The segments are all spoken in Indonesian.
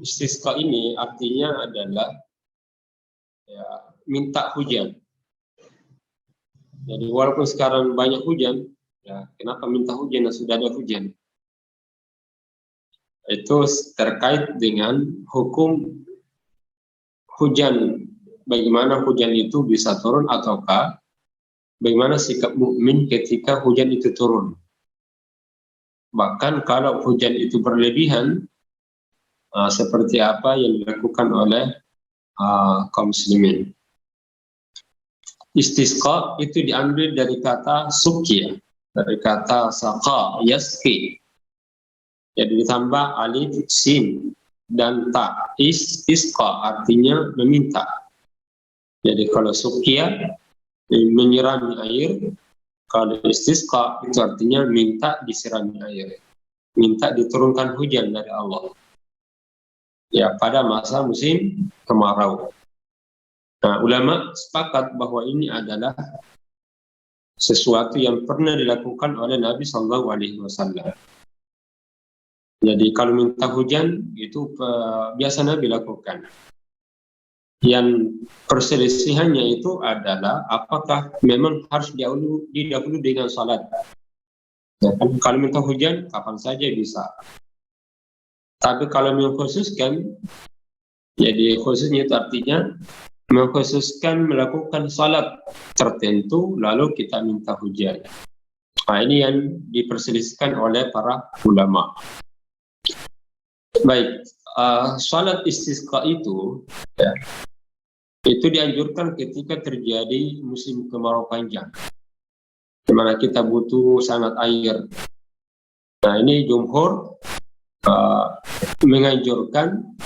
Istisqa ini artinya adalah ya, minta hujan. Jadi walaupun sekarang banyak hujan, ya kenapa minta hujan dan sudah ada hujan? Itu terkait dengan hukum hujan. Bagaimana hujan itu bisa turun ataukah bagaimana sikap mukmin ketika hujan itu turun. Bahkan kalau hujan itu berlebihan, seperti apa yang dilakukan oleh kaum muslimin. Istisqa itu diambil dari kata suqya, dari kata saqa, yasqi. Jadi ditambah alif, sin, dan ta. Istisqa artinya meminta. Jadi kalau suqya, menyirami air. Kalau istisqa itu artinya minta disirami air. Minta diturunkan hujan dari Allah. Ya, pada masa musim kemarau. Nah, ulama sepakat bahwa ini adalah sesuatu yang pernah dilakukan oleh Nabi Shallallahu Alaihi Wasallam. Jadi kalau minta hujan itu biasa Nabi lakukan. Yang perselisihannya itu adalah apakah memang harus didahului dengan salat. Ya, kalau minta hujan kapan saja bisa. Tapi kalau mengkhususkan, jadi khususnya itu artinya mengkhususkan melakukan salat tertentu lalu kita minta hujan. Nah, ini yang diperselisihkan oleh para ulama. Baik, salat istisqa itu ya, itu dianjurkan ketika terjadi musim kemarau panjang, di mana kita butuh sangat air. Nah, ini jumhur menganjurkan,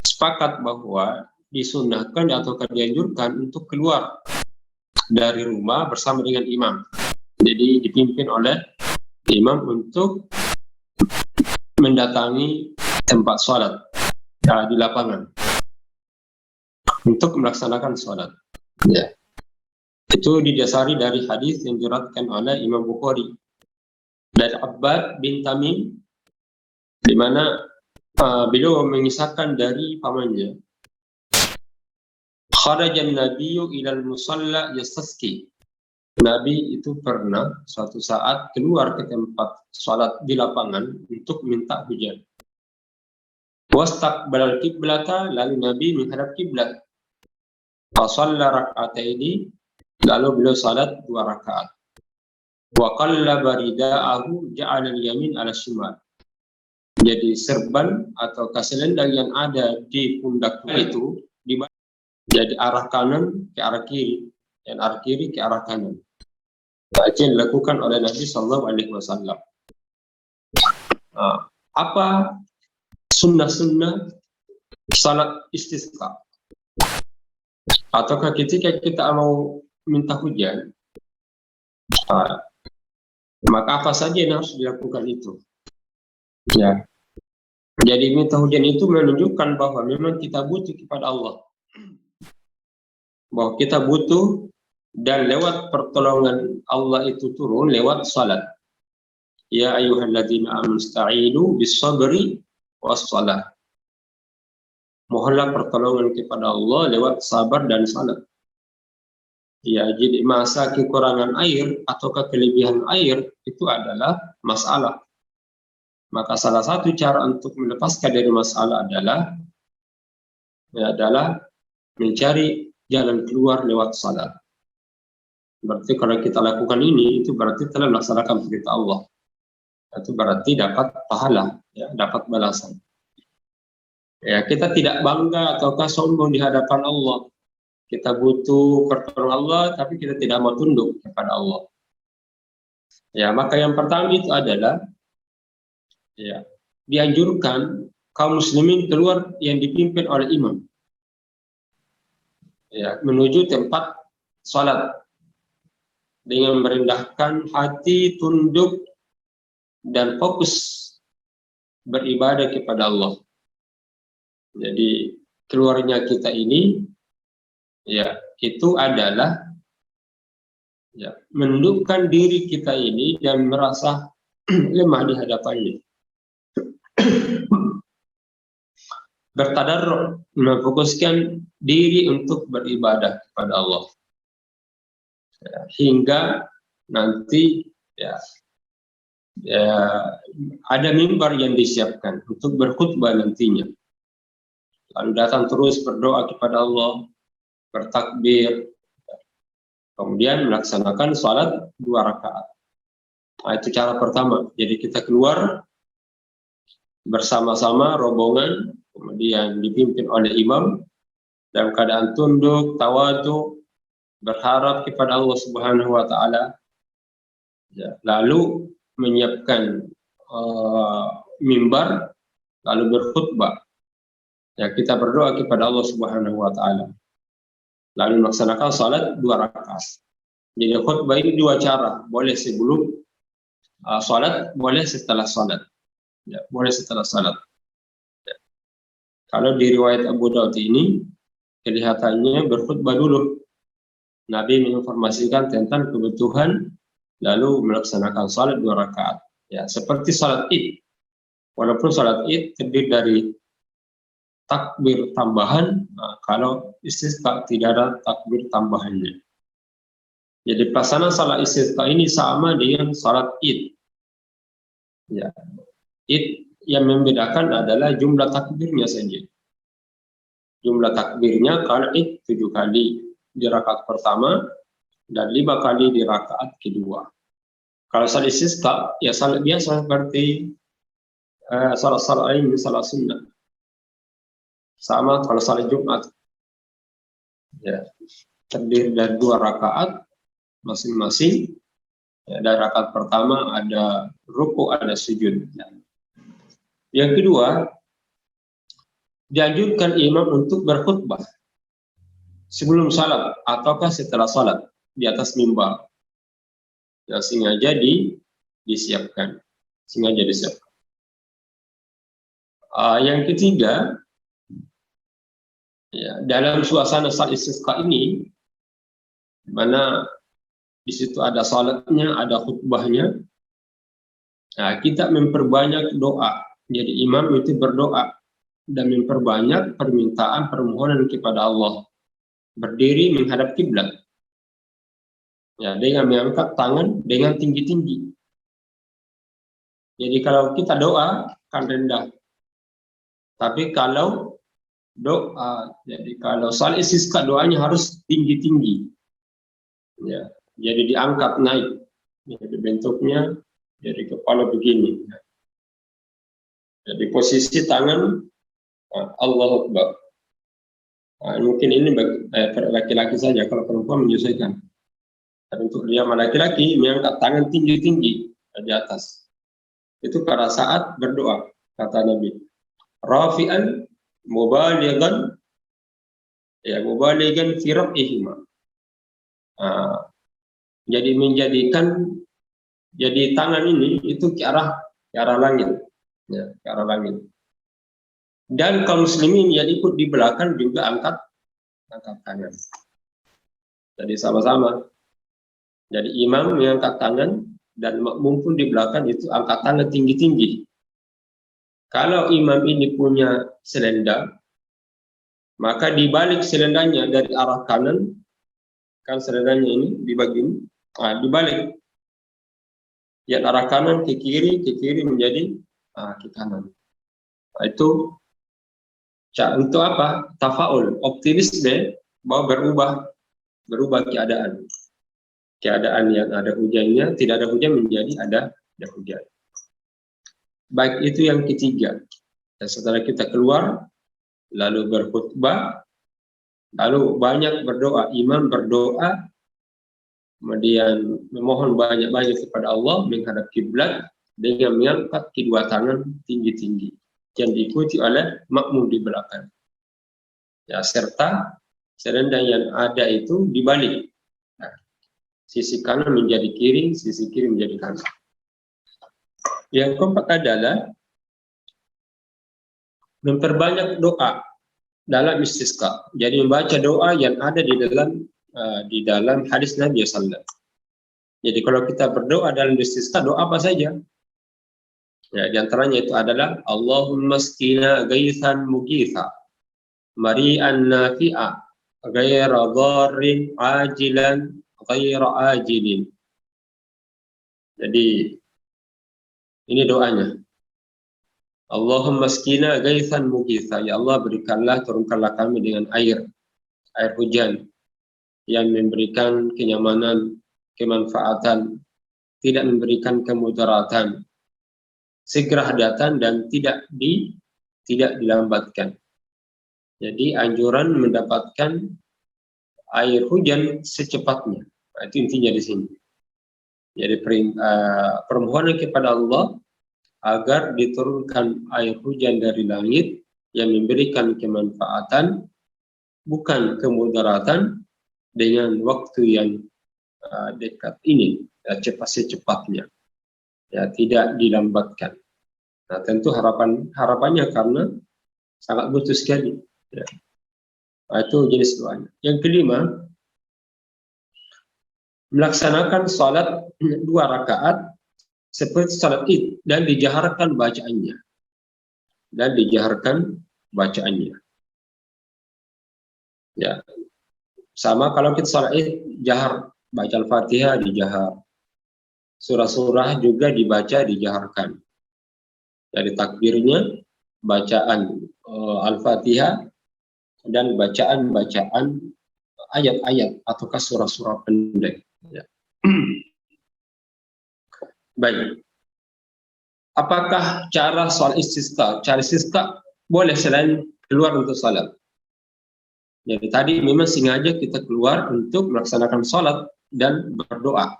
sepakat bahwa disunahkan atau dianjurkan untuk keluar dari rumah bersama dengan imam. Jadi dipimpin oleh imam untuk mendatangi tempat sholat di lapangan untuk melaksanakan sholat. Ya. Itu didasari dari hadis yang diriwayatkan oleh Imam Bukhari dari Abbad bin Tamim, di mana beliau mengisahkan dari pamannya, kharajan nabiyyu ilal musalla yastasqi. Nabi itu pernah suatu saat keluar ke tempat sholat di lapangan untuk minta hujan. Wastaqbalal qiblata, lalu Nabi menghadap kiblat. Fa shalla rak'ataini, lalu beliau salat 2 rakaat. Wa qallaba rida'ahu ja'ala al-yamin 'ala shimal. Jadi serban atau selendang yang ada di pundak itu jadi arah kanan ke arah kiri dan arah kiri ke arah kanan. Itu yang dilakukan oleh Nabi Shallallahu Alaihi Wasallam. Apa sunnah-sunnah salat istisqa? Ataukah ketika kita mau minta hujan, maka apa saja yang harus dilakukan itu? Ya. Jadi minta hujan itu menunjukkan bahwa memang kita butuh kepada Allah. Bahwa kita butuh, dan lewat pertolongan Allah itu turun lewat salat. Ya ayyuhalladzina amanu ista'inu bis-sabri was-salah. Mohonlah pertolongan kepada Allah lewat sabar dan salat. Ya, jadi masa kekurangan air ataukah kelebihan air itu adalah masalah. Maka salah satu cara untuk melepaskan dari masalah adalah mencari jalan keluar lewat salat. Berarti kalau kita lakukan ini, itu berarti telah melaksanakan perintah Allah. Itu berarti dapat pahala, ya, dapat balasan. Ya, kita tidak bangga ataukah sombong di hadapan Allah. Kita butuh pertolongan Allah, tapi kita tidak mau tunduk kepada Allah. Ya, maka yang pertama itu adalah ya, dianjurkan kaum muslimin keluar yang dipimpin oleh imam. Ya, menuju tempat salat dengan merendahkan hati, tunduk dan fokus beribadah kepada Allah. Jadi keluarnya kita ini ya itu adalah ya menundukkan diri kita ini dan merasa lemah di hadapannya. bertadarruk, memfokuskan diri untuk beribadah kepada Allah, ya, hingga nanti ya, ya ada mimbar yang disiapkan untuk berkhutbah nantinya. Lalu datang terus berdoa kepada Allah, bertakbir, kemudian melaksanakan salat 2 rakaat. Nah, itu cara pertama. Jadi kita keluar bersama-sama rombongan, kemudian dipimpin oleh imam dalam keadaan tunduk, tawadhu, berharap kepada Allah Subhanahu wa taala. Ya, lalu menyiapkan mimbar, lalu berkhutbah. Ya, kita berdoa kepada Allah Subhanahu wa taala. Lalu melaksanakan salat 2 rakaat. Jadi khutbah ini 2 cara, boleh sebelum salat, boleh setelah salat. Ya, boleh setelah salat. Ya. Kalau di riwayat Abu Daud ini kelihatannya berkhutbah dulu. Nabi menginformasikan tentang kebutuhan, lalu melaksanakan salat 2 rakaat. Ya, seperti salat Id. Walaupun salat Id terdiri dari takbir tambahan, kalau istisqa tidak ada takbir tambahannya. Jadi pelaksanaan salat istisqa ini sama dengan salat Id. Ya. Id yang membedakan adalah jumlah takbirnya saja. Jumlah takbirnya kalau Id 7 kali di rakaat pertama dan 5 kali di rakaat kedua. Kalau salat istisqa ya salat biasa seperti salat-salat lain, salat sunnah. Sama kalau salat Jumat, ya, terdiri dari 2 rakaat masing-masing. Ya, dari rakaat pertama ada ruku, ada sujud. Yang kedua, dianjurkan imam untuk berkhutbah sebelum salat ataukah setelah salat di atas mimbar. Ya, sengaja disiapkan. Sengaja disiapkan. Yang ketiga, ya, dalam suasana salat istisqa ini, di mana di situ ada salatnya, ada khutbahnya, nah, kita memperbanyak doa. Jadi imam itu berdoa dan memperbanyak permintaan permohonan kepada Allah. Berdiri menghadap kiblat. Ya, dengan mengangkat tangan dengan tinggi-tinggi. Jadi kalau kita doa kan rendah. Tapi kalau doa, jadi kalau salat istisqa doanya harus tinggi-tinggi. Ya, jadi diangkat naik. Jadi bentuknya dari kepala begini. Jadi posisi tangan Allahu Akbar. Mungkin ini bagi laki-laki saja, kalau perempuan menyesuaikan. Dan untuk dia laki-laki mengangkat tangan tinggi-tinggi di atas. Itu pada saat berdoa, kata Nabi. Rafi'an mubalighan, ya, mubalighan fi raf'ihima. Jadi menjadikan, jadi tangan ini itu ke arah langit, ya, ke arah langit. Dan kaum muslimin yang ikut di belakang juga angkat tangan. Jadi sama-sama. Jadi imam mengangkat tangan dan makmum pun di belakang itu angkat tangan tinggi-tinggi. Kalau imam ini punya selendang, maka dibalik selendangnya dari arah kanan, kan selendangnya ini dibagi ini, dibalik. Yang arah kanan ke kiri menjadi ke kanan. Itu untuk apa? Tafaul, optimisme bahwa berubah keadaan. Keadaan yang ada hujannya, tidak ada hujan menjadi ada hujan. Baik, itu yang ketiga. Dan setelah kita keluar, lalu berkhutbah, lalu banyak berdoa, imam berdoa, kemudian memohon banyak-banyak kepada Allah, menghadap kiblat dengan mengangkat kedua tangan tinggi-tinggi, yang diikuti oleh makmum di belakang. Ya, serta selendang yang ada itu dibalik. Nah, sisi kanan menjadi kiri, sisi kiri menjadi kanan. Yang keempat adalah memperbanyak doa dalam istisqa. Jadi membaca doa yang ada di dalam hadis Nabi sallallahu alaihi wasallam. Jadi kalau kita berdoa dalam istisqa, doa apa saja? Ya, di antaranya itu adalah Allahumma skina gaithan mugitha mari'an nafi'a ghaira dharrin ajilan ghaira ajilin. Jadi ini doanya. Allahumma skina gaithan mugitha. Ya Allah, berikanlah, turunkanlah kami dengan air hujan yang memberikan kenyamanan, kemanfaatan, tidak memberikan kemudaratan, segera datang dan tidak dilambatkan. Jadi anjuran mendapatkan air hujan secepatnya. Nah, itu intinya di sini. Jadi permohonan kepada Allah agar diturunkan air hujan dari langit yang memberikan kemanfaatan, bukan kemudaratan, dengan waktu yang dekat ini, cepat-cepatnya, ya, tidak dilambatkan. Nah, tentu harapannya karena sangat butuh sekali. Ya. Nah, itu jenis doanya. Yang kelima, melaksanakan salat 2 rakaat seperti salat Id dan dijaharkan bacaannya. Ya, sama kalau kita salat Id, jahar, baca Al-Fatihah dijahar. Surah-surah juga dibaca, dijaharkan. Dari takbirnya, bacaan Al-Fatihah, dan bacaan ayat-ayat ataukah surah-surah pendek. Ya. Baik. Apakah cara salat istisqa? Cara istisqa boleh selain keluar untuk salat. Jadi tadi memang sengaja kita keluar untuk melaksanakan salat dan berdoa.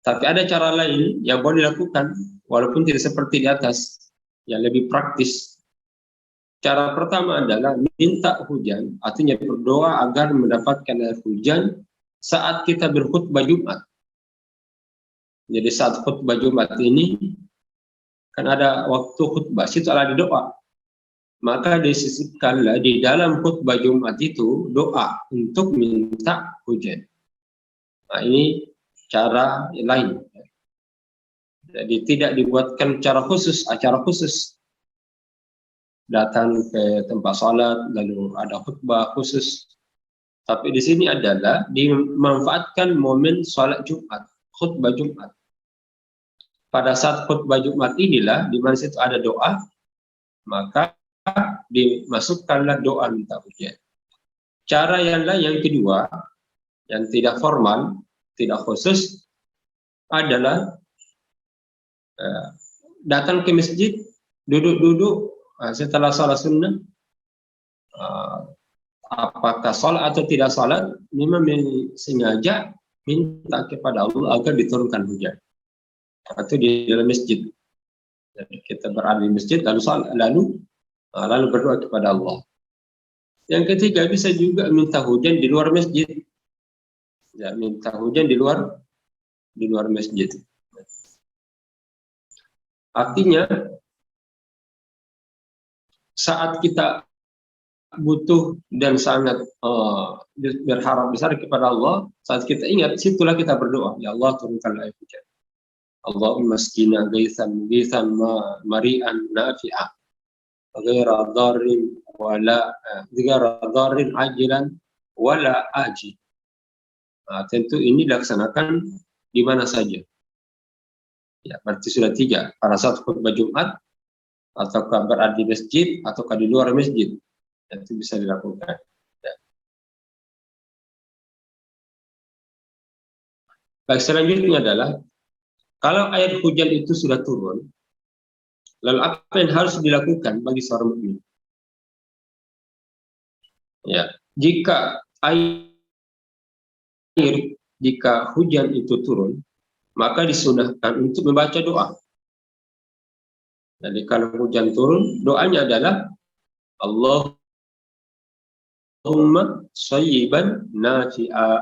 Tapi ada cara lain yang boleh dilakukan walaupun tidak seperti di atas, yang lebih praktis. Cara pertama adalah minta hujan, artinya berdoa agar mendapatkan air hujan saat kita berkhutbah Jumat. Jadi saat khutbah Jumat ini kan ada waktu khutbah, situ ada doa. Maka disisipkanlah di dalam khutbah Jumat itu doa untuk minta hujan. Nah, ini cara lain. Jadi tidak dibuatkan acara khusus. Datang ke tempat salat lalu ada khutbah khusus. Tapi di sini adalah dimanfaatkan momen salat Jumat, khutbah Jumat. Pada saat khutbah Jumat inilah di mana situ ada doa, maka dimasukkanlah doa minta hujan. Cara yang lain yang kedua, yang tidak formal, tidak khusus, adalah datang ke masjid, duduk-duduk setelah salat sunnah, apakah salat atau tidak salat, memang sengaja minta kepada Allah agar diturunkan hujan. Atau di dalam masjid. Jadi kita berada di masjid lalu berdoa kepada Allah. Yang ketiga, bisa juga minta hujan di luar masjid. Ya, minta hujan di luar masjid. Artinya saat kita butuh dan sangat berharap besar kepada Allah, saat kita ingat, situlah kita berdoa, ya Allah turunkanlah air hujan. Allahumma skina gaithan mari'an nafi'a ghaira dharrin ajilan wala ajil. Nah, tentu ini dilaksanakan di mana saja. Ya, berarti sudah 3. Pada saat khutbah Jumat, ataukah berada di masjid, ataukah di luar masjid. Itu bisa dilakukan. Ya. Baik, selanjutnya adalah kalau air hujan itu sudah turun, lalu apa yang harus dilakukan bagi seorang mukmin? Ya, jika hujan itu turun, maka disunahkan untuk membaca doa. Jadi kalau hujan turun, doanya adalah Allahumma sayyiban nafi'a.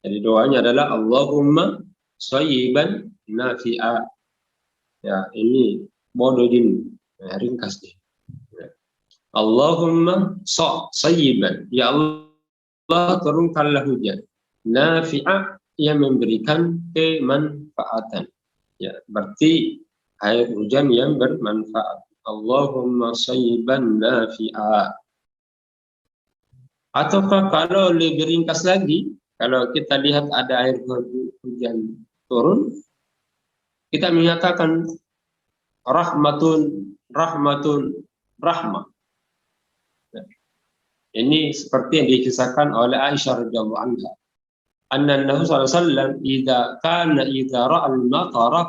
Jadi doanya adalah Allahumma sayyiban nafi'a. Ya, ini mododin, ringkas deh. Ya. Allahumma sayyiban. Ya Allah, turunkanlah hujan. Nafi'a, yang memberikan kemanfaatan. Ya, berarti air hujan yang bermanfaat. Allahumma sayyiban nafi'a. Ataukah kalau lebih ringkas lagi, kalau kita lihat ada air hujan turun, kita menyatakan rahmatun, rahmatun, rahmah. Ini seperti yang dikisahkan oleh Aisyah radhiyallahu anha. Anna Nabi sallallahu alaihi wasallam idza ra'a al-matara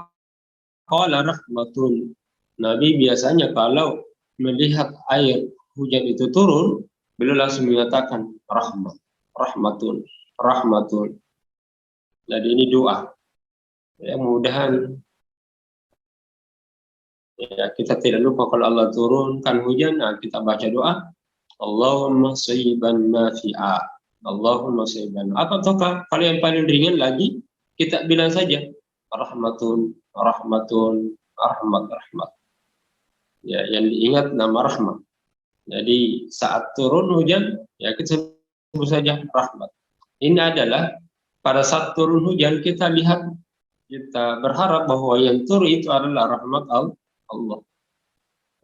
qala rahmatun. Nabi biasanya kalau melihat air hujan itu turun, beliau langsung menyatakan rahmat, rahmatun, rahmatun. Jadi ini doa. Ya, mudah-mudahan ya, kita tidak lupa kalau Allah turunkan hujan, nah, kita baca doa Allahumma sayyiban nafi'a. Allahumma sayyiban. Ataukah kalau yang paling ringan lagi, kita bilang saja rahmatun, rahmatun, rahmat, rahmat. Ya, yang diingat nama rahmat. Jadi saat turun hujan, ya kita sebut saja rahmat. Ini adalah pada saat turun hujan kita lihat, kita berharap bahwa yang turun itu adalah rahmat Allah.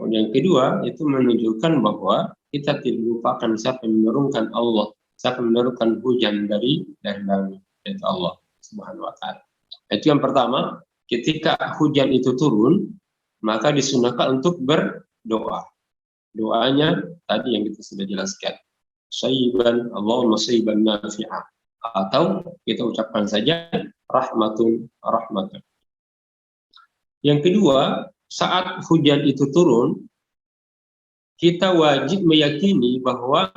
Yang kedua itu menunjukkan bahwa kita tidak lupakan siapa yang menurunkan Allah, siapa yang menurunkan hujan dari langit, yaitu Allah Subhanahu wa taala. Itu yang pertama, ketika hujan itu turun, maka disunahkan untuk berdoa. Doanya tadi yang kita sudah jelaskan. Sayyiban, Allahumma sayyiban nafi'a. Atau kita ucapkan saja rahmatun, rahmatun. Yang kedua, saat hujan itu turun, kita wajib meyakini bahwa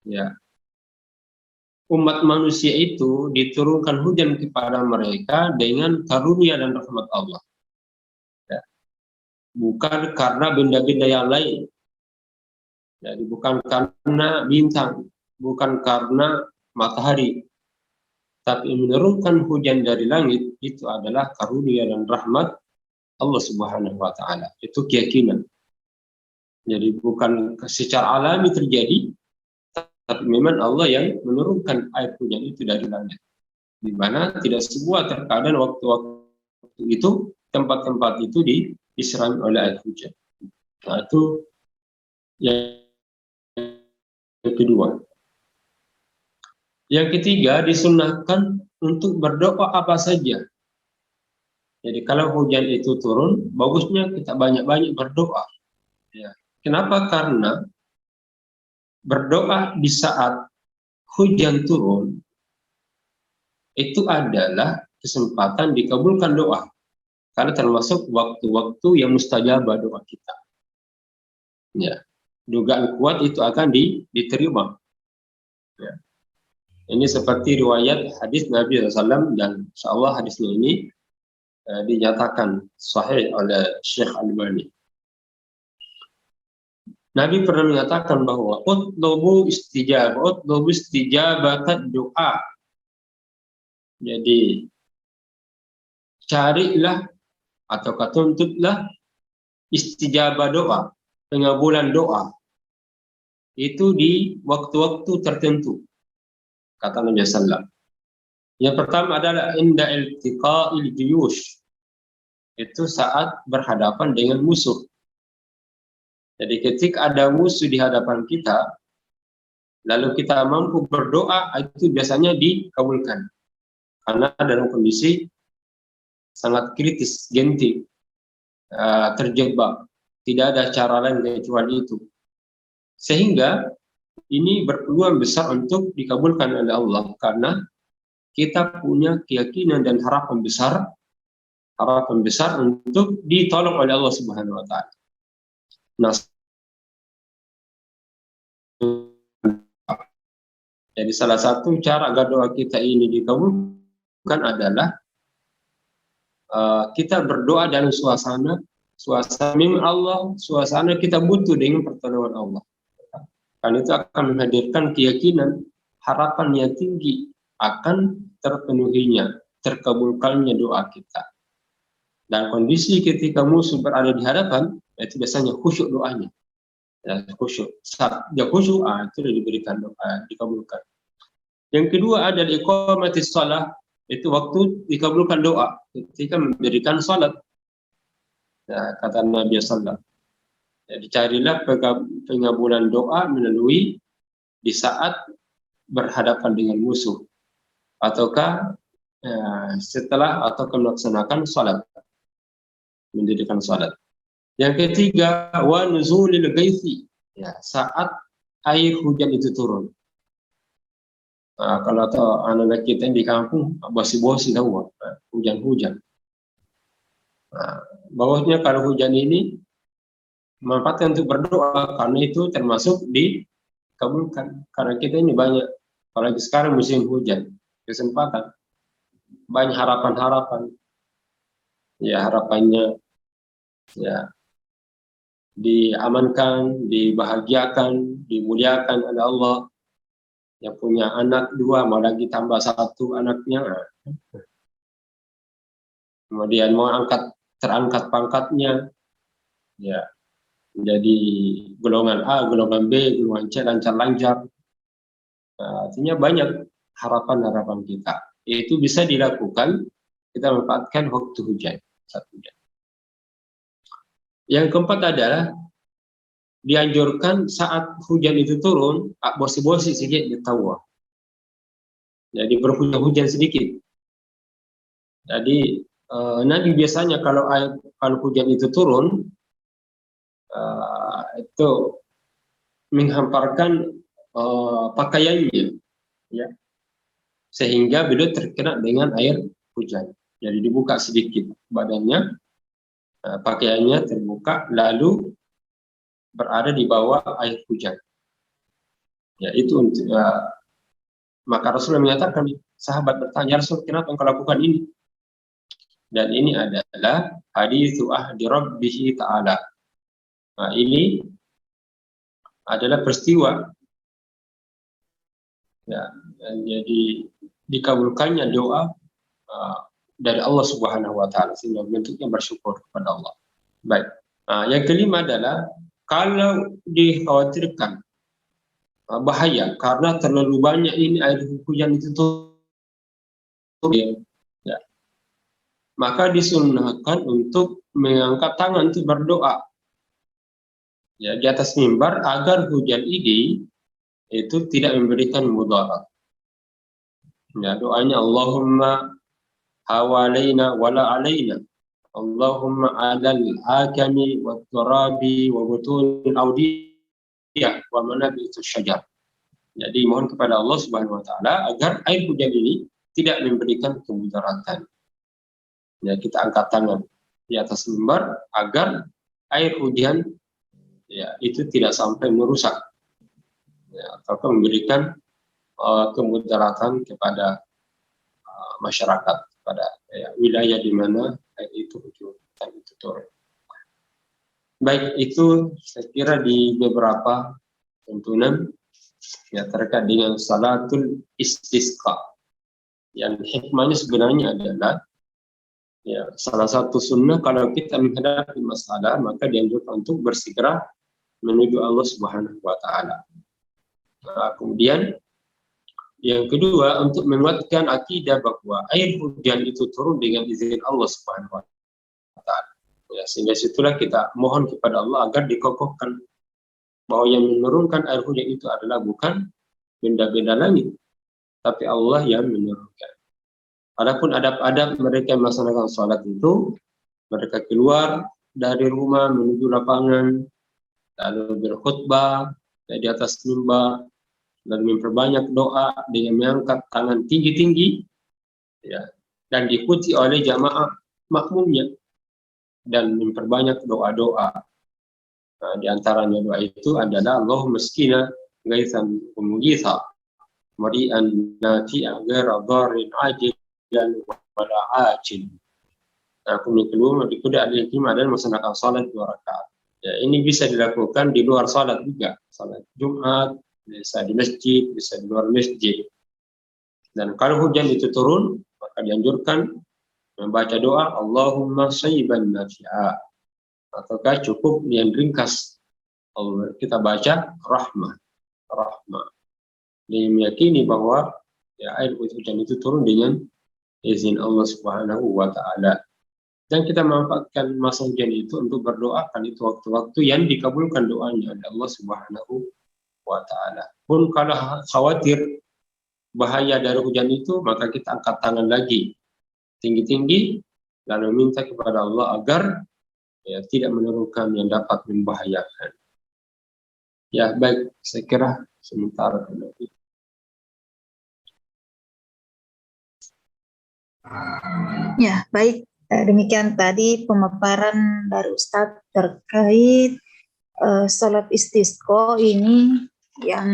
ya, umat manusia itu diturunkan hujan kepada mereka dengan karunia dan rahmat Allah. Ya. Bukan karena benda-benda yang lain. Jadi bukan karena bintang, bukan karena matahari. Tapi menurunkan hujan dari langit itu adalah karunia dan rahmat Allah Subhanahu wa taala. Itu keyakinan. Jadi bukan secara alami terjadi, tapi memang Allah yang menurunkan air hujan itu dari langit. Di mana tidak sebuah terkadang waktu-waktu itu tempat-tempat itu diserang oleh air hujan. Nah, itu yang kedua. Yang ketiga, disunahkan untuk berdoa apa saja. Jadi kalau hujan itu turun, bagusnya kita banyak-banyak berdoa. Ya. Kenapa? Karena berdoa di saat hujan turun itu adalah kesempatan dikabulkan doa. Karena termasuk waktu-waktu yang mustajabah doa kita. Ya. Dugaan kuat itu akan diterima. Ya. Ini seperti riwayat hadis Nabi SAW, dan insyaallah hadisnya ini dinyatakan sahih oleh Syekh Al-Albani. Nabi pernah menyatakan bahwa utlubu istijabat doa. Jadi carilah atau tuntutlah istijabah doa, pengabulan doa. Itu di waktu-waktu tertentu, kata Nabi SAW. Yang pertama adalah inda iltiqa'il juyush. Itu saat berhadapan dengan musuh. Jadi ketika ada musuh di hadapan kita, lalu kita mampu berdoa, itu biasanya dikabulkan. Karena dalam kondisi sangat kritis, genting, terjebak, tidak ada cara lain kecuali itu. Sehingga ini berpeluang besar untuk dikabulkan oleh Allah, karena kita punya keyakinan dan harapan besar untuk ditolong oleh Allah Subhanahu wa taala. Nah, jadi salah satu cara agar doa kita ini dikabulkan adalah kita berdoa dalam suasana memang Allah, suasana kita butuh dengan pertolongan Allah. Karena itu akan menghadirkan keyakinan, harapan yang tinggi akan terpenuhinya, terkabulkannya doa kita. Dan kondisi ketika musuh berada di hadapan, itu biasanya khusyuk doanya. Ya, khusyuk. Saat dia khusyuk, itu diberikan doa, dikabulkan. Yang kedua adalah iqamatis shalah itu waktu dikabulkan doa ketika mendirikan salat. Ya, kata Nabi sallallahu alaihi wasallam. Jadi carilah pengabulan doa melalui di saat berhadapan dengan musuh ataukah setelah atau melaksanakan salat, mendirikan salat. Yang ketiga, wa nuzulil ghaitsi, ya, saat air hujan itu turun. Kalau tahu anak-anak kita di kampung bosi-bosi tahu hujan-hujan. Bahwasanya kalau hujan ini manfaatkan untuk berdoa karena itu termasuk dikabulkan. Karena kita ini banyak, apalagi sekarang musim hujan, kesempatan banyak harapan-harapan. Ya, harapannya ya diamankan, dibahagiakan, dimuliakan oleh Allah. Yang punya anak 2, mau lagi tambah 1 anaknya. Kemudian mau terangkat pangkatnya, ya menjadi golongan A, golongan B, golongan C, lancar-lancar. Artinya banyak harapan-harapan kita. Itu bisa dilakukan, kita memanfaatkan waktu hujan, saat hujan. Yang keempat adalah dianjurkan saat hujan itu turun, bosi-bosi sedikit ditawa. Jadi berhujan-hujan sedikit. Jadi Nabi biasanya kalau hujan itu turun, itu menghamparkan pakaiannya, ya, sehingga beliau terkena dengan air hujan. Jadi dibuka sedikit badannya, pakaiannya terbuka, lalu berada di bawah air hujan. Ya, itu maka Rasulullah menyatakan, sahabat bertanya, Rasul, kenapa engkau lakukan ini? Dan ini adalah hadithu ahdi rabbihi ta'ala. Nah, ini adalah peristiwa, ya, jadi dikabulkannya doa dari Allah Subhanahu wa taala, sehingga bentuknya bersyukur kepada Allah. Baik. Yang kelima adalah kalau dikhawatirkan bahaya karena terlalu banyak ini air hujan itu turun, ya, maka disunnahkan untuk mengangkat tangan untuk berdoa, ya, di atas mimbar agar hujan ini itu tidak memberikan mudarat. Ya, doanya Allahumma hawalaina wala alaina, Allahumma adal hakami wa turabi wa butun awdiyah wa manabitu syajar. Jadi mohon kepada Allah Subhanahu wa taala agar air hujan ini tidak memberikan kemudaratan. Ya, kita angkat tangan di atas mimbar agar air hujan, ya, itu tidak sampai merusak, ya, atau memberikan kemudaratan kepada masyarakat, pada wilayah di mana itu hujan itu turun. Baik, itu saya kira di beberapa tuntunan, ya, terkait dengan salatul istisqa. Yang hikmahnya sebenarnya adalah, ya, salah satu sunnah kalau kita menghadapi masalah maka dianjurkan untuk bersegera menuju Allah Subhanahu wa taala. Kemudian yang kedua, untuk menguatkan akidah bahwa air hujan itu turun dengan izin Allah Subhanahu wa taala. Ya, sehingga situlah kita mohon kepada Allah agar dikokohkan bahwa yang menurunkan air hujan itu adalah bukan benda-benda langit, tapi Allah yang menurunkan. Adapun adab-adab mereka yang melaksanakan sholat itu, mereka keluar dari rumah menuju lapangan, lalu berkhutbah di atas mimbar, dan memperbanyak doa dengan mengangkat tangan tinggi-tinggi, ya, dan diikuti oleh jamaah makmumnya, dan memperbanyak doa-doa. Di antaranya doa itu adalah Allahumma skina ghaisan mugitha mari'an nafi'a ghaira dharin ajilan wala ajil. Kemudian kedua, dikuda al-hikmah dan melaksanakan salat 2 rakaat. Ya, ini bisa dilakukan di luar salat juga, salat Jumat, bisa di masjid, bisa di luar masjid. Dan kalau hujan itu turun, maka dianjurkan membaca doa Allahumma sayyiban nafi'a, ataukah cukup yang ringkas kita baca rahmah. Dia meyakini bahwa, ya, air hujan itu turun dengan izin Allah Subhanahu wa taala. Dan kita manfaatkan masa hujan itu untuk berdoakan, itu waktu-waktu yang dikabulkan doanya oleh Allah Subhanahu wa taala. Pun kalau khawatir bahaya dari hujan itu, maka kita angkat tangan lagi tinggi-tinggi lalu minta kepada Allah agar ya, tidak menurunkan yang dapat membahayakan. Ya baik, saya kira sementara dulu. Ya baik, demikian tadi pemaparan dari Ustadz terkait sholat istisqa ini yang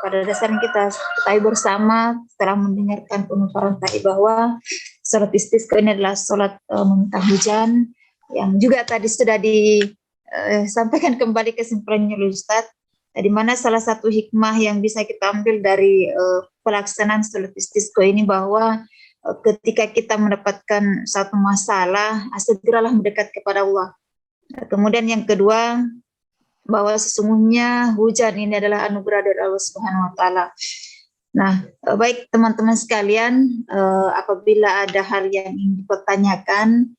pada dasarnya kita ketahui bersama setelah mendengarkan pemaparan tadi bahwa sholat istisqa ini adalah sholat meminta hujan yang juga tadi sudah disampaikan kembali kesimpulannya oleh Ustadz, di mana salah satu hikmah yang bisa kita ambil dari pelaksanaan sholat istisqa ini bahwa ketika kita mendapatkan satu masalah, segeralah mendekat kepada Allah. Kemudian yang kedua, bahwa sesungguhnya hujan ini adalah anugerah dari Allah Subhanahu wa taala. Nah, baik teman-teman sekalian, apabila ada hal yang ingin dipertanyakan,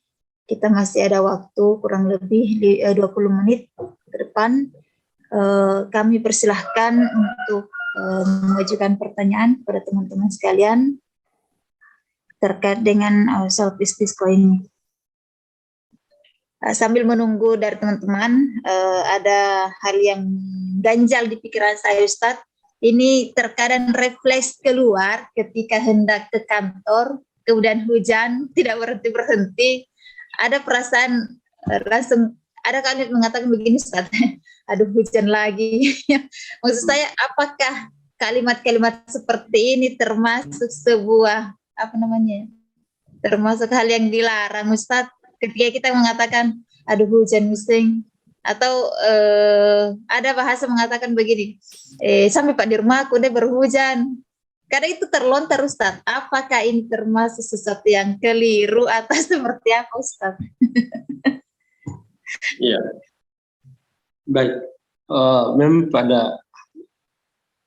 kita masih ada waktu kurang lebih 20 menit ke depan. Kami persilahkan untuk mengajukan pertanyaan kepada teman-teman sekalian terkait dengan sholat istisqa ini. Sambil menunggu dari teman-teman, ada hal yang ganjal di pikiran saya, Ustadz. Ini terkadang refleks keluar ketika hendak ke kantor, kemudian hujan, tidak berhenti-berhenti. Ada perasaan langsung, ada kalimat mengatakan begini, Ustadz, aduh hujan lagi. Maksud saya, apakah kalimat-kalimat seperti ini termasuk sebuah termasuk hal yang dilarang, Ustadz, ketika kita mengatakan aduh hujan musim, atau ada bahasa mengatakan begini, sampai Pak di rumahku deh berhujan, karena itu terlontar, Ustadz. Apakah ini termasuk sesuatu yang keliru atau seperti apa, Ustadz? Iya, baik. Memang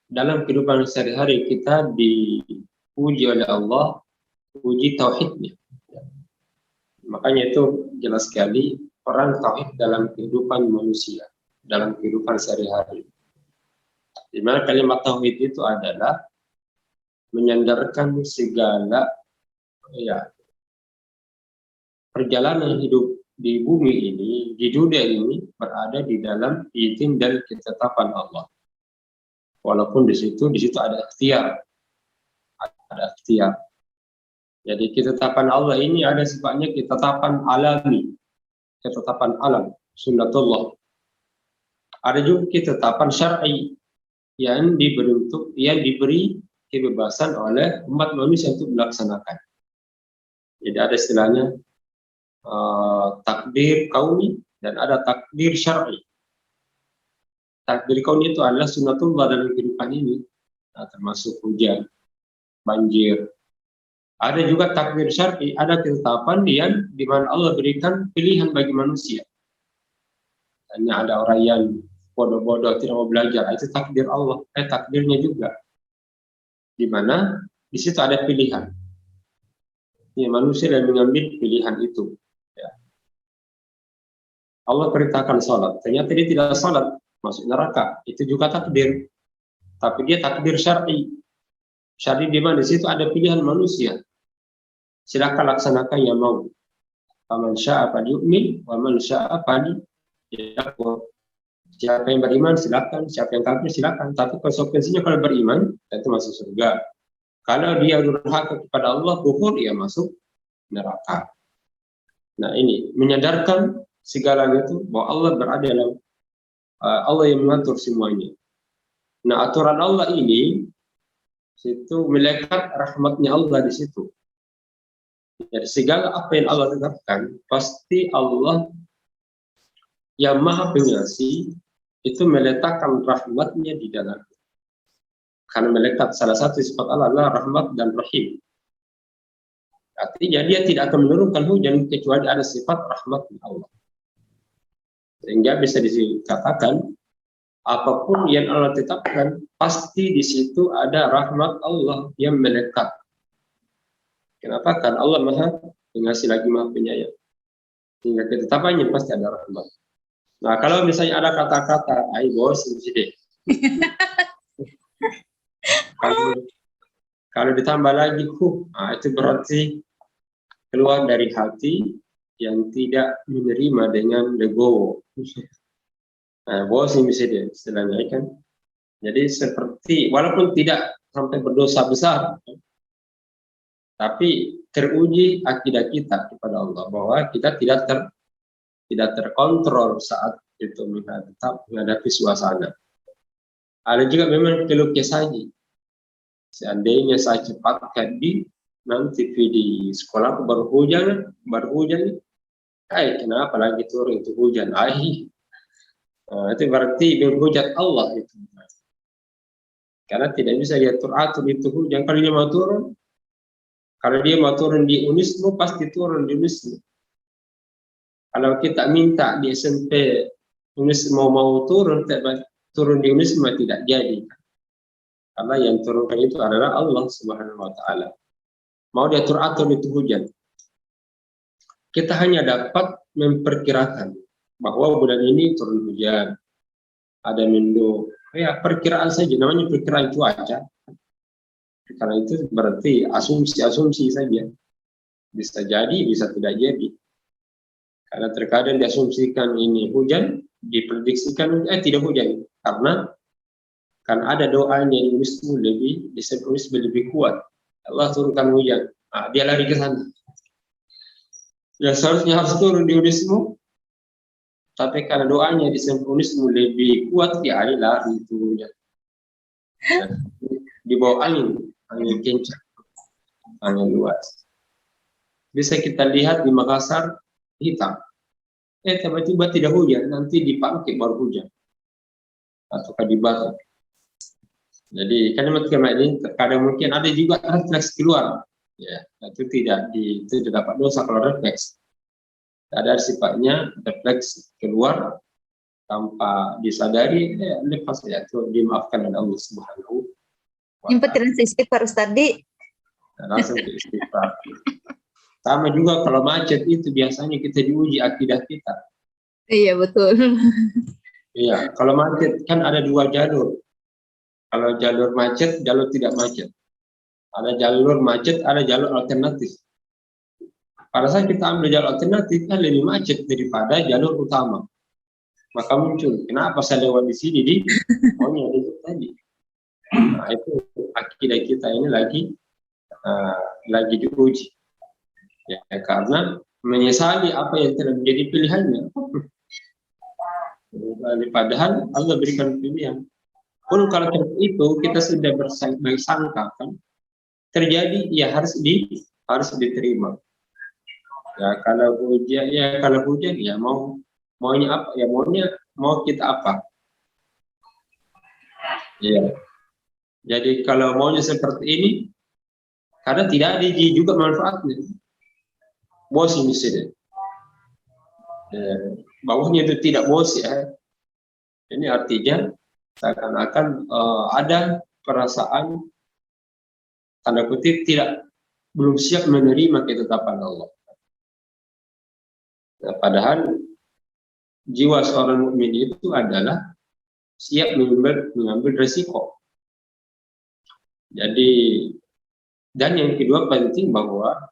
dalam kehidupan sehari-hari kita diuji oleh Allah, uji tauhidnya. Makanya itu jelas sekali peran tauhid dalam kehidupan manusia, dalam kehidupan sehari-hari. Di mana kalimat tauhid itu adalah menyandarkan segala perjalanan hidup di bumi ini, di dunia ini berada di dalam izin dan ketetapan Allah. Walaupun di situ ada ikhtiar, Jadi ketetapan Allah ini ada sifatnya ketetapan alami, ketetapan alam, sunnatullah. Ada juga ketetapan syar'i yang diberi kebebasan oleh umat manusia untuk melaksanakan. Jadi ada istilahnya takdir kauni dan ada takdir syar'i. Takdir kauni itu adalah sunnatullah dalam kehidupan ini, termasuk hujan, banjir. Ada juga takdir syar'i, ada ketetapan yang di mana Allah berikan pilihan bagi manusia. Hanya ada orang yang bodoh-bodoh tidak mau belajar, itu takdir Allah, takdirnya juga. Di mana di situ ada pilihan. Ya, manusia yang mengambil pilihan itu. Ya. Allah perintahkan salat, ternyata dia tidak salat, masuk neraka. Itu juga takdir. Tapi dia takdir syar'i. Syar'i di mana di situ ada pilihan manusia. Silakan laksanakan yang mau. Faman syaa falyu'min wa man syaa falyakfur. Siapa yang beriman silakan, siapa yang kafir silakan. Tapi konsekuensinya kalau beriman itu masuk surga. Kalau dia durhaka kepada Allah, kufur, ia masuk neraka. Nah ini menyadarkan segalanya itu bahwa Allah berada dalam Allah yang mengatur semuanya. Nah aturan Allah ini situ melekat rahmatnya Allah di situ. Jadi segala apa yang Allah tetapkan, pasti Allah yang maha pengasih itu meletakkan rahmatnya di dalam. Karena melekat salah satu sifat Allah adalah rahmat dan rahim. Artinya dia tidak akan menurunkan hujan kecuali ada sifat rahmat Allah. Sehingga bisa dikatakan apapun yang Allah tetapkan, pasti di situ ada rahmat Allah yang melekat. Kenapa? Karena Allah Maha Pengasih lagi Maha Penyayang. Sehingga ketetapannya pasti ada rahmat. Nah, kalau misalnya ada kata-kata, ayo bos, deh. Kalau ditambah lagi, itu berarti keluar dari hati yang tidak menerima dengan legowo. Nah, bos ini bisa dia istilahnya kan. Jadi seperti walaupun tidak sampai berdosa besar, tapi teruji akidah kita kepada Allah bahwa kita tidak terkontrol saat itu menghadapi suasana. Ada juga memang keluh kesah saja. Seandainya saya cepatkan nanti di sekolah baru hujan, kenapa lagi turun itu hujan? Itu berarti berhujat Allah itu. Karena tidak bisa diatur-atur itu hujan. Kalau dia mau turun di Unismu, pasti turun di Unismu. Kalau kita minta di SMP Unismu mau turun di Unismu tidak jadi. Karena yang turunkan itu adalah Allah Subhanahu wa Ta'ala. Mau diatur-atur itu hujan. Kita hanya dapat memperkirakan bahwa bulan ini turun hujan. Ada mendung. Ya, perkiraan saja, namanya perkiraan cuaca. Karena itu berarti asumsi saja. Bisa jadi, bisa tidak jadi. Karena terkadang diasumsikan ini hujan, diprediksikan tidak hujan. Karena kan ada doanya yang lebih kuat. Allah turunkan hujan. Dia lari ke sana. Ya seharusnya harus turun di Unismu. Tapi karena doanya di Unismu lebih kuat, dia lari itu hujan. Di bawah angin kencang, angin luas. Bisa kita lihat di Makassar hitam. Tiba-tiba tidak hujan, nanti di Pangkep baru hujan. Atau di Batam. Jadi kalimat ini terkadang mungkin ada juga refleks keluar. Ya, itu tidak dapat dosa kalau refleks. Ada sifatnya refleks keluar tanpa disadari, lepas saja itu dimaafkan oleh Allah Subhanahu. Nyempetin istighfar tadi. Langsung ke istighfar. Sama juga kalau macet itu biasanya kita diuji akidah kita. Iya betul. Iya, kalau macet kan ada dua jalur. Kalau jalur macet, jalur tidak macet. Ada jalur macet, ada jalur alternatif. Pada saat kita ambil jalur alternatif kan lebih macet daripada jalur utama. Maka muncul, kenapa saya lewat di sini maunya itu tadi. Nah, itu akidah kita ini lagi diuji. Ya, karena menyesali apa yang telah menjadi pilihannya. Padahal Allah berikan pilihan. Pun kalau itu kita sudah bersangka kan terjadi, ya harus diterima. Ya kalau hujan ya maunya apa? Ya mau kita apa? Ya. Jadi kalau maunya seperti ini, karena tidak ada juga manfaatnya. Bosi misalnya. Bawahnya itu tidak bosi ya. Ini artinya seakan-akan ada perasaan tanda kutip belum siap menerima ketetapan Allah. Nah, padahal jiwa seorang mukmin itu adalah siap mengambil resiko. Jadi, dan yang kedua penting bahwa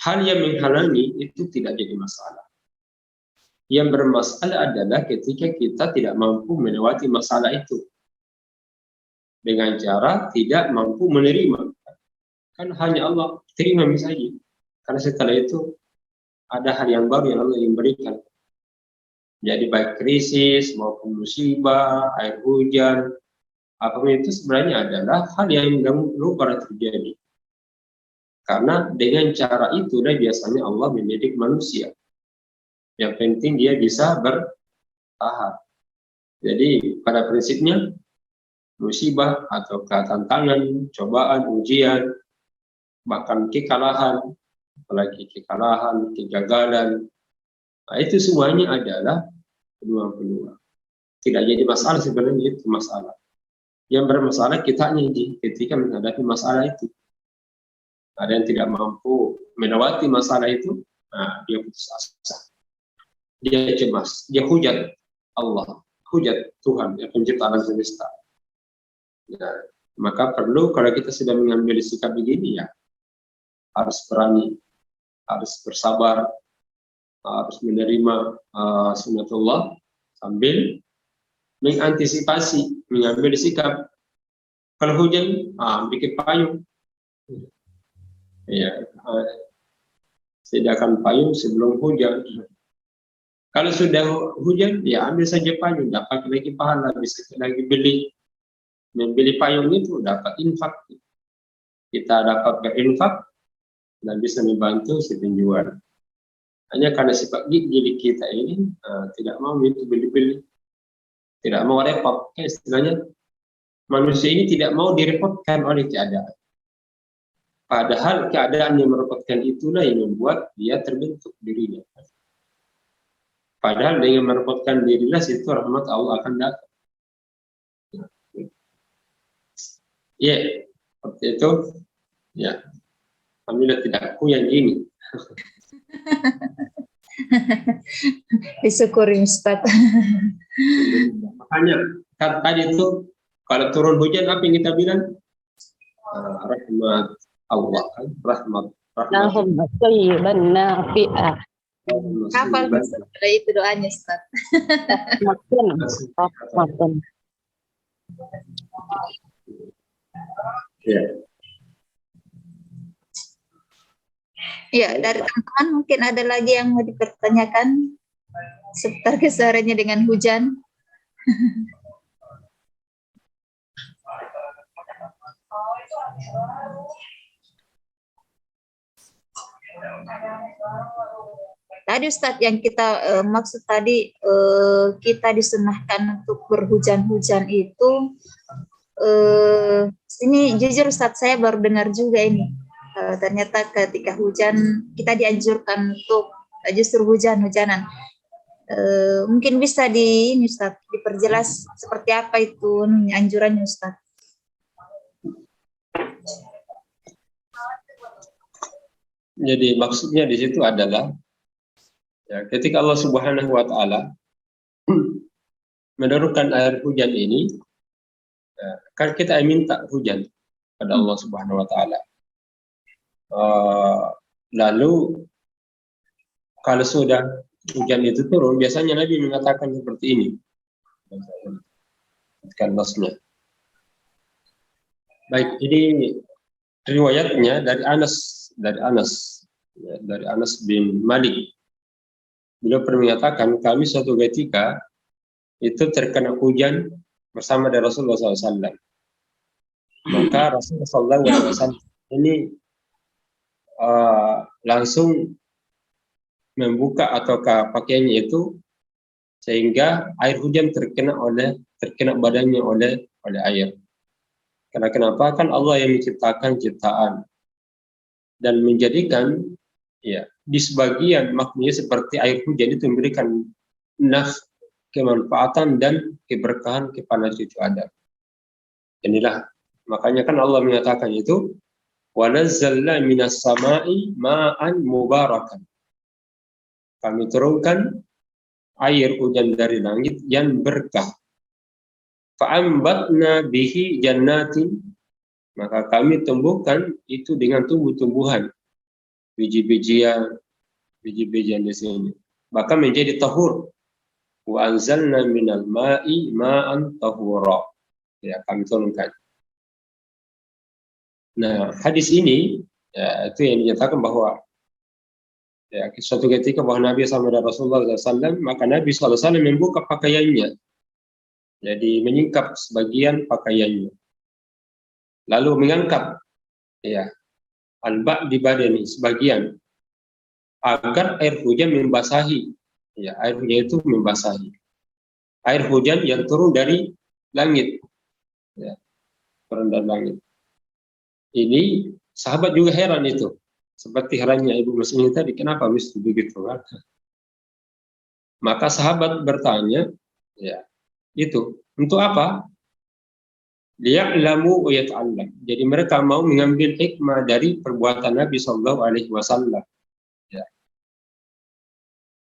hal yang menghalangi itu tidak jadi masalah. Yang bermasalah adalah ketika kita tidak mampu melewati masalah itu dengan cara tidak mampu menerima. Kan hanya Allah terima misalnya. Karena setelah itu ada hal yang baru yang Allah yang berikan. Jadi baik krisis maupun musibah, air hujan, apapun itu sebenarnya adalah hal yang belum pernah terjadi. Karena dengan cara itulah biasanya Allah mendidik manusia. Yang penting dia bisa bertahan. Jadi pada prinsipnya musibah atau tantangan, cobaan, ujian, bahkan kekalahan, apalagi kekalahan, kegagalan, nah, itu semuanya adalah peluang-peluang. Tidak jadi masalah sebenarnya itu masalah. Yang bermasalah kita ketika menghadapi masalah itu. Ada yang tidak mampu melewati masalah itu, nah, dia putus asa, dia cemas, dia hujat Allah, hujat Tuhan yang pencipta alam semesta. Nah, maka perlu kalau kita sudah mengambil sikap begini, ya harus berani, harus bersabar, harus menerima sunnatullah sambil mengantisipasi, mengambil sikap. Kalau hujan, bikin payung. Ya, sediakan payung sebelum hujan. Kalau sudah hujan, ya ambil saja payung, dapat lagi pahala, bisa lagi membeli payung itu dapat infak. Kita dapat berinfak dan bisa membantu si penjual. Hanya karena sifat gigi kita ini tidak mau itu beli-beli, tidak mau repot. Istilahnya manusia ini tidak mau direpotkan oleh keadaan. Padahal keadaan yang merepotkan itulah yang membuat dia terbentuk dirinya. Padahal dengan merepotkan dirinya itu rahmat Allah akan datang. Ya, seperti itu. Ya, alhamdulillah tidak aku yang ini. Disyukuri Ustaz. Makanya kan tadi itu kalau turun hujan apa yang kita bilang? Rahmat Allah, kan? Rahmat. Lahum thayyiban nafi'ah. Hafal sudah itu doanya Ustaz. Rahmatun. Ya. Ya, dari teman-teman mungkin ada lagi yang mau dipertanyakan seputar kesehariannya dengan hujan. Tadi Ustadz yang kita maksud tadi kita disunahkan untuk berhujan-hujan itu ini jujur Ustadz saya baru dengar juga ini. Ternyata ketika hujan kita dianjurkan untuk justru hujan-hujanan. Mungkin bisa ini Ustadz diperjelas seperti apa itu anjurannya Ustadz. Jadi maksudnya di situ adalah ya, ketika Allah Subhanahu wa taala menurunkan air hujan ini, ya, kan kita minta hujan pada Allah Subhanahu wa taala. Lalu kalau sudah hujan itu turun, biasanya Nabi mengatakan seperti ini. Kan nasnya. Baik, ini riwayatnya dari Anas bin Malik. Beliau pernah mengatakan kami suatu ketika itu terkena hujan bersama dengan Rasulullah SAW. Maka Rasulullah SAW ini langsung membuka atau pakaiannya itu sehingga air hujan terkena badannya oleh air. Karena kenapa? Kan Allah yang menciptakan ciptaan dan menjadikan ya di sebagian maknanya seperti air hujan itu memberikan kemanfaatan dan keberkahan kepada cucu Adam. Inilah makanya kan Allah mengatakan itu wa nazzalna minas sama'i ma'an mubarakan. Kami turunkan air hujan dari langit yang berkah. Fa'ambatna bihi jannatin, maka kami tumbuhkan itu dengan tumbuh-tumbuhan, biji-bijian di sini. Maka menjadi tahur. Wa anzalna minal ma'i ma'an tahura. Ya, kami turunkan. Nah, hadis ini ya, itu yang dinyatakan bahwa ya, suatu ketika bahwa Nabi sama Rasulullah SAW, maka Nabi SAW membuka pakaiannya. Jadi menyingkap sebagian pakaiannya. Lalu mengangkat ya al-ba' di badan sebagian agar air hujan membasahi. Ya, air hujan itu membasahi. Air hujan yang turun dari langit. Ya, turun dari langit. Ini sahabat juga heran itu. Seperti herannya Ibu Muslim tadi, kenapa mesti begitu? Maka sahabat bertanya, ya, itu untuk apa? liya'lamu wa yata'allam. Jadi mereka mau mengambil hikmah dari perbuatan Nabi Shallallahu Alaihi Wasallam.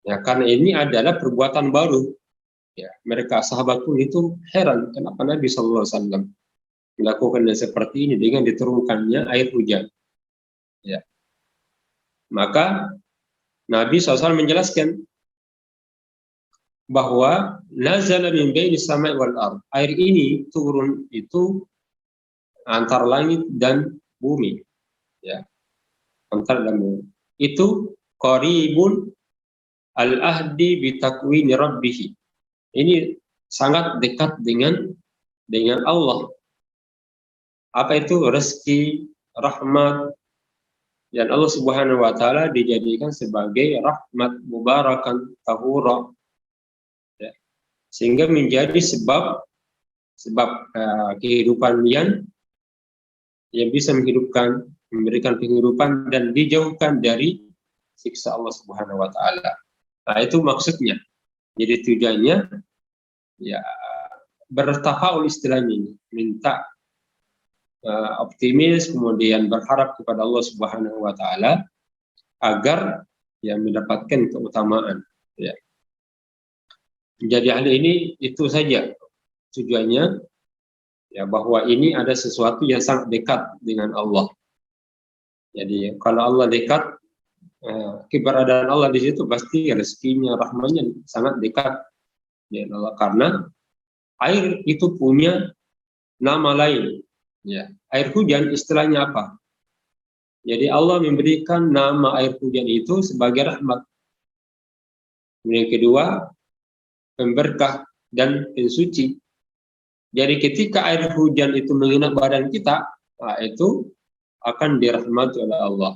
Ya, karena ini adalah perbuatan baru. Ya, mereka sahabat pun itu heran kenapa Nabi Shallallahu Alaihi Wasallam melakukannya seperti ini dengan diturunkannya air hujan. Ya. Maka Nabi SAW menjelaskan bahwa nazala min baini samai wal ard. Air ini turun itu antara langit dan bumi. Ya. Antara dan bumi. Itu qaribun al-ahdi bi takwini rabbih. Ini sangat dekat dengan Allah. Apa itu? Rezeki, rahmat, dan Allah Subhanahu wa taala dijadikan sebagai rahmat mubarakan tahura, ya. Sehingga menjadi sebab kehidupan yang bisa menghidupkan, memberikan kehidupan dan dijauhkan dari siksa Allah Subhanahu wa taala. Nah, itu maksudnya. Jadi tujuannya ya bertafaul istilahnya ini, minta optimis, kemudian berharap kepada Allah Subhanahu wa taala agar ya mendapatkan keutamaan, ya. Jadi hal ini itu saja tujuannya, ya, bahwa ini ada sesuatu yang sangat dekat dengan Allah. Jadi kalau Allah dekat, keberadaan Allah di situ pasti rezekinya, rahmatnya sangat dekat dengan Allah, karena air itu punya nama lain. Ya, air hujan istilahnya apa? Jadi Allah memberikan nama air hujan itu sebagai rahmat. Yang kedua, pemberkah dan pensuci. Jadi ketika air hujan itu mengenai badan kita, nah itu akan dirahmati oleh Allah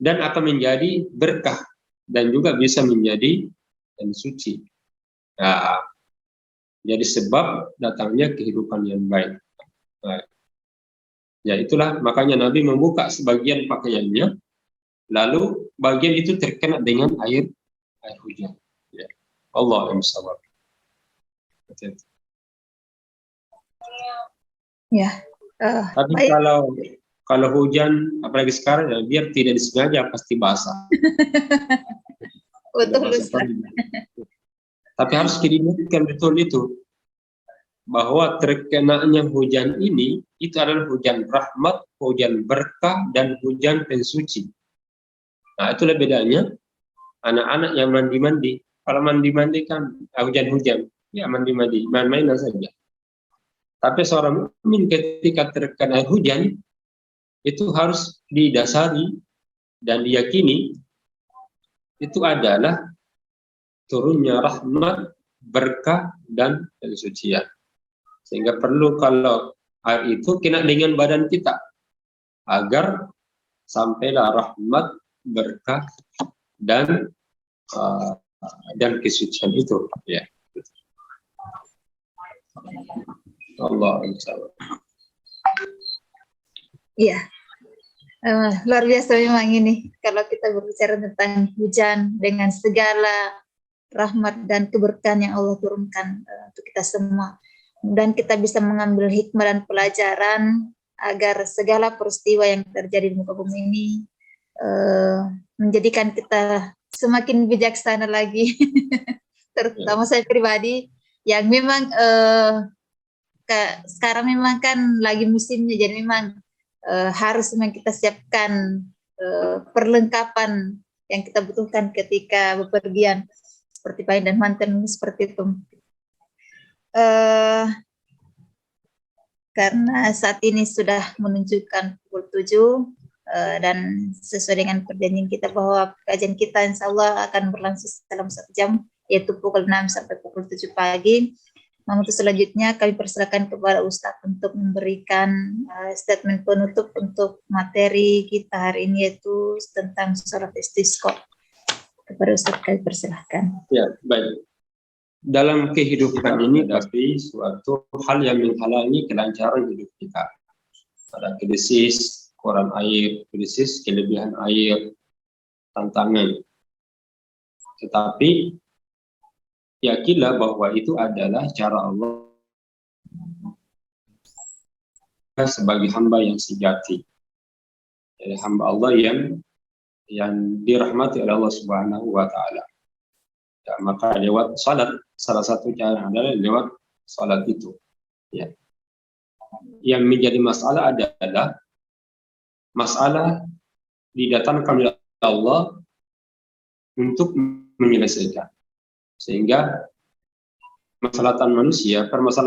dan akan menjadi berkah dan juga bisa menjadi pensuci. Nah, jadi sebab datangnya kehidupan yang baik. Nah, ya itulah makanya Nabi membuka sebagian pakaiannya, lalu bagian itu terkena dengan air hujan. Ya. Allah yang sabar. Ya. Tapi Baik. kalau hujan, apalagi sekarang, ya, biar tidak disengaja pasti basah. Betul, Ustaz. Tapi harus diingatkan betul itu, bahwa terkenanya hujan ini itu adalah hujan rahmat, hujan berkah, dan hujan pensuci. Nah, itulah bedanya anak-anak yang mandi-mandi. Kalau mandi-mandi kan hujan-hujan, ya mandi-mandi, main-mainan saja. Tapi seorang mukmin ketika terkena hujan itu harus didasari dan diyakini itu adalah turunnya rahmat, berkah, dan kesucian. Sehingga perlu kalau air itu kena dengan badan kita agar sampailah rahmat, berkah, dan kesucian itu, ya. Allah SWT. Iya. Luar biasa memang ini. Kalau kita berbicara tentang hujan dengan segala rahmat dan keberkahan yang Allah turunkan untuk kita semua. Dan kita bisa mengambil hikmah dan pelajaran agar segala peristiwa yang terjadi di muka bumi ini menjadikan kita semakin bijaksana lagi. Terutama saya pribadi yang memang sekarang memang kan lagi musimnya, jadi memang harus memang kita siapkan perlengkapan yang kita butuhkan ketika bepergian seperti pain dan manten seperti itu. Karena saat ini sudah menunjukkan pukul 7 dan sesuai dengan perjanjian kita bahwa kajian kita insya Allah akan berlangsung dalam 1 jam, yaitu pukul 6 sampai pukul 7 pagi. Untuk selanjutnya kami persilakan kepada Ustadz untuk memberikan statement penutup untuk materi kita hari ini, yaitu tentang sholat istisqa. Kepada Ustadz kami persilahkan. Ya, baik. Dalam kehidupan ini tapi suatu hal yang menghalangi kelancaran hidup kita. Ada krisis, kurang air, krisis kelebihan air, tantangan. Tetapi yakinlah bahwa itu adalah cara Allah sebagai hamba yang sejati. Jadi hamba Allah yang dirahmati oleh Allah Subhanahu wa taala. Ya, maka lewat salat, salah satu cara adalah lewat salat itu. Ya. Yang menjadi masalah adalah masalah didatangkan oleh Allah untuk menyelesaikan. Sehingga permasalahan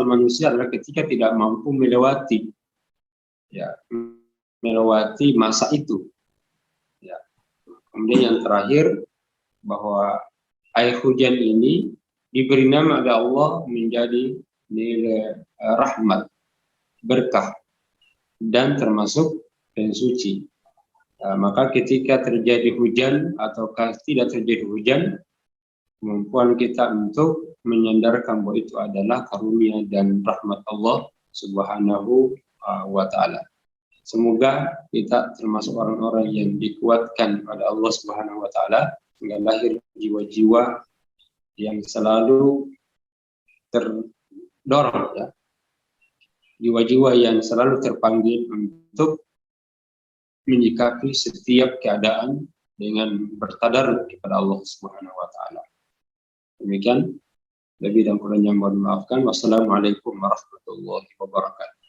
manusia adalah ketika tidak mampu melewati masa itu. Ya. Kemudian yang terakhir, bahwa air hujan ini diberi nama oleh Allah menjadi nilai rahmat, berkah, dan termasuk dan suci. Maka ketika terjadi hujan ataukah tidak terjadi hujan, kemampuan kita untuk menyandarkan bahwa itu adalah karunia dan rahmat Allah Subhanahu wa taala. Semoga kita termasuk orang-orang yang dikuatkan oleh Allah Subhanahu wa taala hingga lahir jiwa-jiwa yang selalu terdorong, ya. Jiwa-jiwa yang selalu terpanggil untuk menyikapi setiap keadaan dengan bertadarruk kepada Allah Subhanahu wa taala. Demikian, lebih dan kurangnya mohon maafkan. Wassalamualaikum warahmatullahi wabarakatuh.